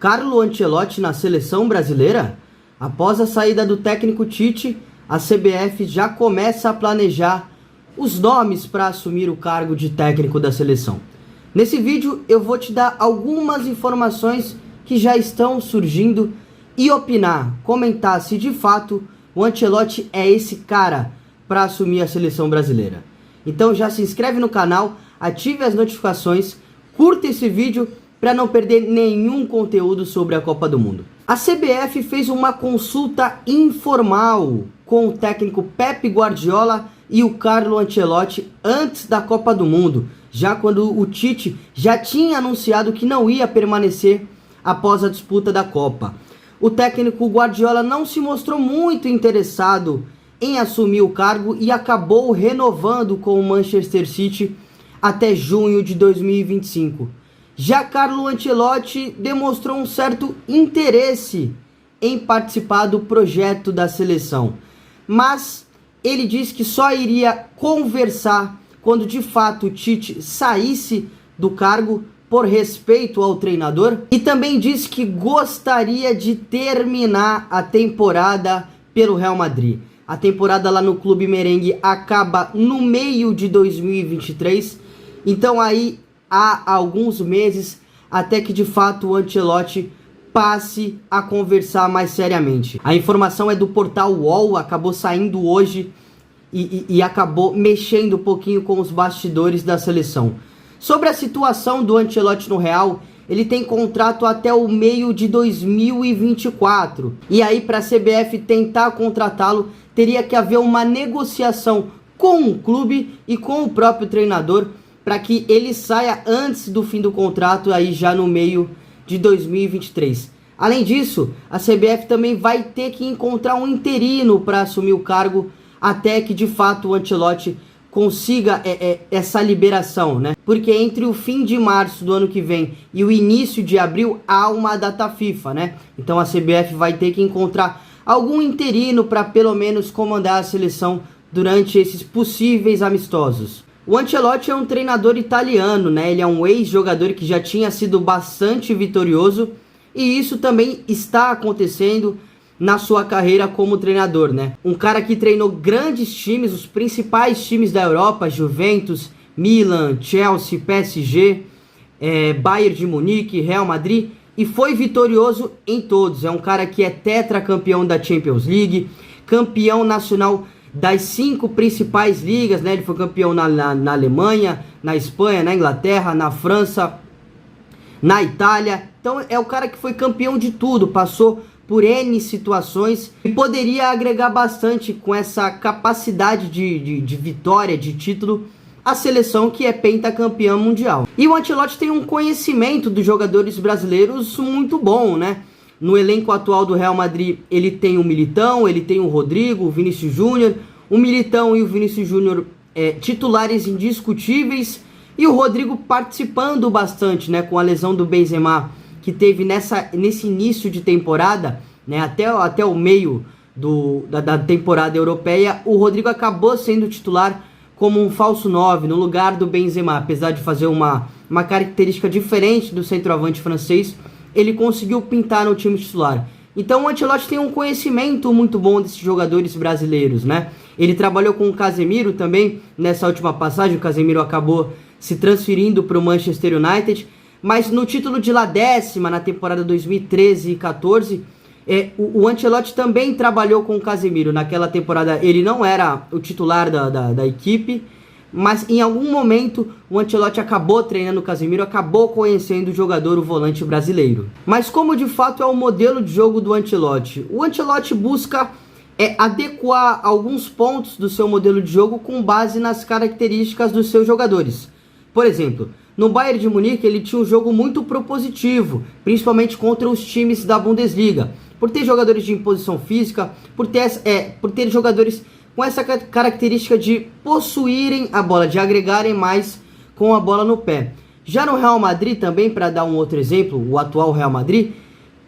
Carlo Ancelotti na seleção brasileira? Após a saída do técnico Tite, a CBF já começa a planejar os nomes para assumir o cargo de técnico da seleção. Nesse vídeo eu vou te dar algumas informações que já estão surgindo e opinar, comentar se de fato o Ancelotti é esse cara para assumir a seleção brasileira. Então já se inscreve no canal, ative as notificações, curta esse vídeo para não perder nenhum conteúdo sobre a Copa do Mundo. A CBF fez uma consulta informal com o técnico Pep Guardiola e o Carlo Ancelotti antes da Copa do Mundo, já quando o Tite já tinha anunciado que não ia permanecer após a disputa da Copa. O técnico Guardiola não se mostrou muito interessado em assumir o cargo e acabou renovando com o Manchester City até junho de 2025. Já Carlo Ancelotti demonstrou um certo interesse em participar do projeto da seleção, mas ele disse que só iria conversar quando de fato o Tite saísse do cargo por respeito ao treinador, e também disse que gostaria de terminar a temporada pelo Real Madrid. A temporada lá no Clube Merengue acaba no meio de 2023, então aí há alguns meses até que de fato o Ancelotti passe a conversar mais seriamente. A informação é do portal UOL, acabou saindo hoje e acabou mexendo um pouquinho com os bastidores da seleção. Sobre a situação do Ancelotti no Real, ele tem contrato até o meio de 2024. E aí para a CBF tentar contratá-lo, teria que haver uma negociação com o clube e com o próprio treinador para que ele saia antes do fim do contrato, aí já no meio de 2023. Além disso, a CBF também vai ter que encontrar um interino para assumir o cargo até que de fato o Ancelotti consiga essa liberação, né? Porque entre o fim de março do ano que vem e o início de abril há uma data FIFA, né? Então a CBF vai ter que encontrar algum interino para pelo menos comandar a seleção durante esses possíveis amistosos. O Ancelotti é um treinador italiano, né? Ele é um ex-jogador que já tinha sido bastante vitorioso e isso também está acontecendo na sua carreira como treinador, né? Um cara que treinou grandes times, os principais times da Europa, Juventus, Milan, Chelsea, PSG, Bayern de Munique, Real Madrid, e foi vitorioso em todos. É um cara que é tetracampeão da Champions League, campeão nacional das 5 principais ligas, né? Ele foi campeão na Alemanha, na Espanha, na Inglaterra, na França, na Itália. Então é o cara que foi campeão de tudo, passou por N situações e poderia agregar bastante com essa capacidade de vitória, de título, a seleção que é pentacampeã mundial. E o Ancelotti tem um conhecimento dos jogadores brasileiros muito bom, né? No elenco atual do Real Madrid, ele tem o Militão, ele tem o Rodrigo, o Vinícius Júnior. O Militão e o Vinícius Júnior titulares indiscutíveis, e o Rodrigo participando bastante, né, com a lesão do Benzema, que teve nesse início de temporada, né, até o meio da temporada europeia. O Rodrigo acabou sendo titular como um falso 9 no lugar do Benzema, apesar de fazer uma característica diferente do centroavante francês. Ele conseguiu pintar no time titular. Então o Ancelotti tem um conhecimento muito bom desses jogadores brasileiros, né? Ele trabalhou com o Casemiro também nessa última passagem. O Casemiro acabou se transferindo para o Manchester United, mas no título de La Décima, na temporada 2013 e 14, o Ancelotti também trabalhou com o Casemiro. Naquela temporada ele não era o titular da equipe, mas em algum momento o Ancelotti acabou treinando o Casemiro, acabou conhecendo o jogador, o volante brasileiro. Mas como de fato é o modelo de jogo do Ancelotti? O Ancelotti busca adequar alguns pontos do seu modelo de jogo com base nas características dos seus jogadores. Por exemplo, no Bayern de Munique ele tinha um jogo muito propositivo, principalmente contra os times da Bundesliga, por ter jogadores de imposição física, por ter jogadores com essa característica de possuírem a bola, de agregarem mais com a bola no pé. Já no Real Madrid também, para dar um outro exemplo, o atual Real Madrid,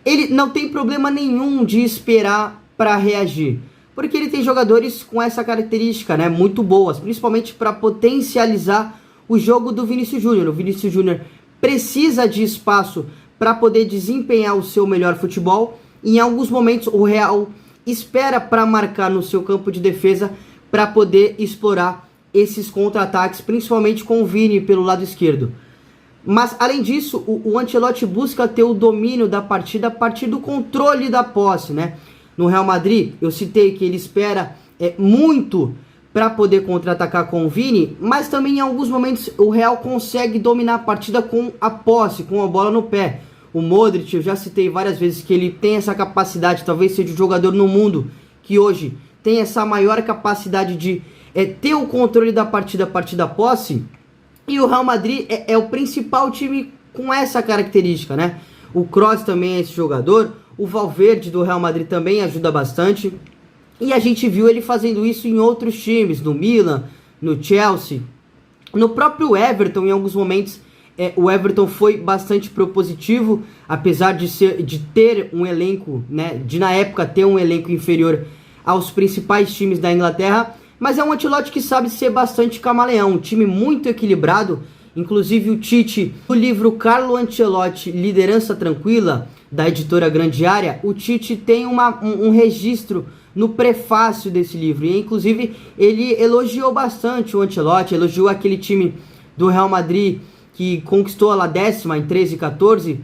ele não tem problema nenhum de esperar para reagir, porque ele tem jogadores com essa característica, né, muito boas, principalmente para potencializar o jogo do Vinícius Júnior. O Vinícius Júnior precisa de espaço para poder desempenhar o seu melhor futebol. Em alguns momentos o Real espera para marcar no seu campo de defesa para poder explorar esses contra-ataques, principalmente com o Vini pelo lado esquerdo. Mas além disso, o Ancelotti busca ter o domínio da partida a partir do controle da posse, né? No Real Madrid, eu citei que ele espera muito para poder contra-atacar com o Vini, mas também em alguns momentos o Real consegue dominar a partida com a posse, com a bola no pé. O Modric, eu já citei várias vezes que ele tem essa capacidade, talvez seja o jogador no mundo que hoje tem essa maior capacidade de ter o controle da partida a partir da posse. E o Real Madrid é o principal time com essa característica, né? O Kroos também é esse jogador, o Valverde do Real Madrid também ajuda bastante. E a gente viu ele fazendo isso em outros times, no Milan, no Chelsea, no próprio Everton. Em alguns momentos o Everton foi bastante propositivo, apesar de ter um elenco, né, de na época ter um elenco inferior aos principais times da Inglaterra. Mas é um Ancelotti que sabe ser bastante camaleão, um time muito equilibrado. Inclusive o Tite, no livro Carlo Ancelotti, Liderança Tranquila, da editora Grande Área, o Tite tem um registro no prefácio desse livro. E inclusive ele elogiou bastante o Ancelotti, elogiou aquele time do Real Madrid que conquistou a La Décima em 13 e 14.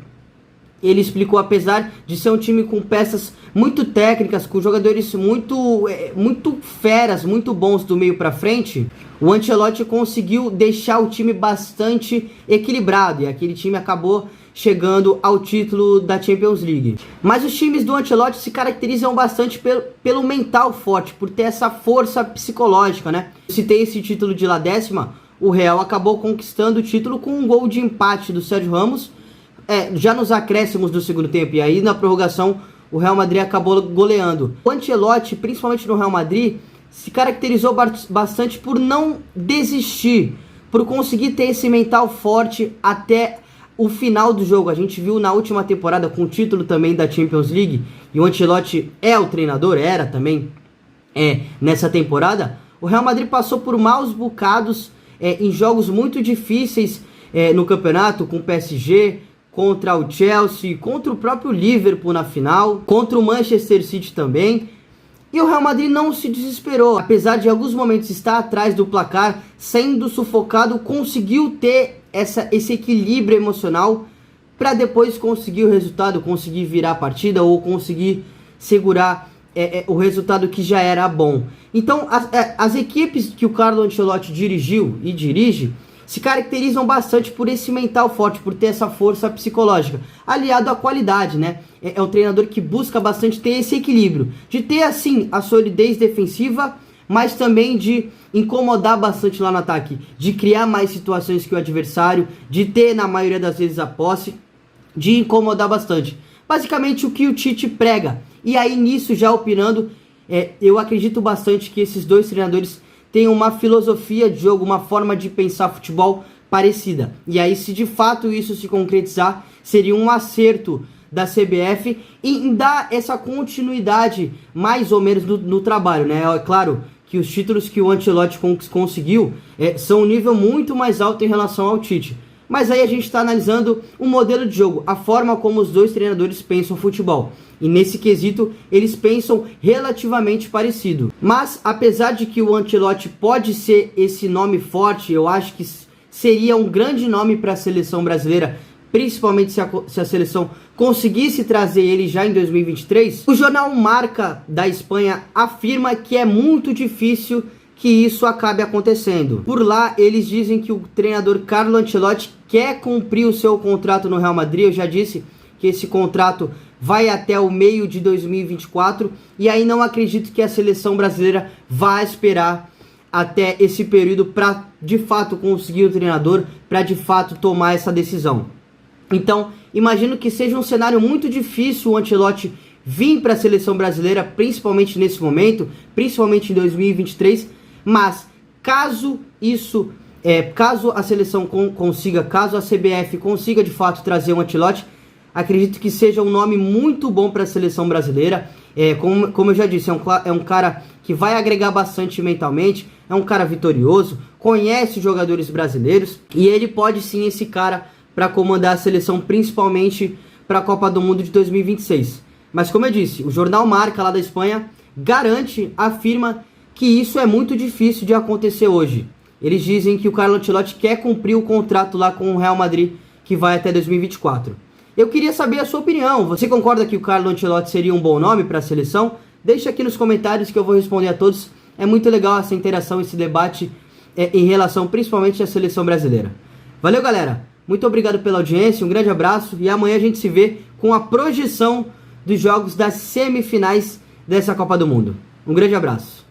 Ele explicou, apesar de ser um time com peças muito técnicas, com jogadores muito feras, muito bons do meio para frente, o Ancelotti conseguiu deixar o time bastante equilibrado, e aquele time acabou chegando ao título da Champions League. Mas os times do Ancelotti se caracterizam bastante pelo mental forte, por ter essa força psicológica, né? Se tem esse título de La Décima, o Real acabou conquistando o título com um gol de empate do Sérgio Ramos, já nos acréscimos do segundo tempo, e aí na prorrogação o Real Madrid acabou goleando. O Ancelotti, principalmente no Real Madrid, se caracterizou bastante por não desistir, por conseguir ter esse mental forte até o final do jogo. A gente viu na última temporada com o título também da Champions League, e o Ancelotti é o treinador, era também nessa temporada. O Real Madrid passou por maus bocados em jogos muito difíceis no campeonato, com o PSG, contra o Chelsea, contra o próprio Liverpool na final, contra o Manchester City também. E o Real Madrid não se desesperou, apesar de em alguns momentos estar atrás do placar, sendo sufocado, conseguiu ter esse equilíbrio emocional para depois conseguir o resultado, conseguir virar a partida ou conseguir segurar o resultado que já era bom. Então as equipes que o Carlo Ancelotti dirigiu e dirige se caracterizam bastante por esse mental forte, por ter essa força psicológica, aliado à qualidade, né? É um treinador que busca bastante ter esse equilíbrio, de ter, assim, a solidez defensiva, mas também de incomodar bastante lá no ataque, de criar mais situações que o adversário, de ter, na maioria das vezes, a posse, de incomodar bastante. Basicamente, o que o Tite prega. E aí, nisso, já opinando, eu acredito bastante que esses dois treinadores tem uma filosofia de jogo, uma forma de pensar futebol parecida. E aí, se de fato isso se concretizar, seria um acerto da CBF em dar essa continuidade mais ou menos no trabalho, né? É claro que os títulos que o Ancelotti conseguiu são um nível muito mais alto em relação ao Tite. Mas aí a gente está analisando o modelo de jogo, a forma como os dois treinadores pensam futebol. E nesse quesito, eles pensam relativamente parecido. Mas, apesar de que o Ancelotti pode ser esse nome forte, eu acho que seria um grande nome para a seleção brasileira, principalmente se a seleção conseguisse trazer ele já em 2023. O jornal Marca da Espanha afirma que é muito difícil que isso acabe acontecendo. Por lá, eles dizem que o treinador Carlo Ancelotti quer cumprir o seu contrato no Real Madrid. Eu já disse que esse contrato vai até o meio de 2024, e aí não acredito que a seleção brasileira vá esperar até esse período para de fato conseguir o treinador, para de fato tomar essa decisão. Então, imagino que seja um cenário muito difícil o Ancelotti vir para a seleção brasileira, principalmente nesse momento, principalmente em 2023, mas caso isso, caso a seleção consiga, caso a CBF consiga de fato trazer um Ancelotti, acredito que seja um nome muito bom para a seleção brasileira. Como eu já disse, é um cara que vai agregar bastante mentalmente, é um cara vitorioso, conhece os jogadores brasileiros, e ele pode sim esse cara para comandar a seleção, principalmente para a Copa do Mundo de 2026. Mas como eu disse, o jornal Marca lá da Espanha afirma que isso é muito difícil de acontecer hoje. Eles dizem que o Carlo Ancelotti quer cumprir o contrato lá com o Real Madrid, que vai até 2024. Eu queria saber a sua opinião. Você concorda que o Carlo Ancelotti seria um bom nome para a seleção? Deixa aqui nos comentários que eu vou responder a todos. É muito legal essa interação, esse debate em relação principalmente à seleção brasileira. Valeu, galera! Muito obrigado pela audiência, um grande abraço e amanhã a gente se vê com a projeção dos jogos das semifinais dessa Copa do Mundo. Um grande abraço!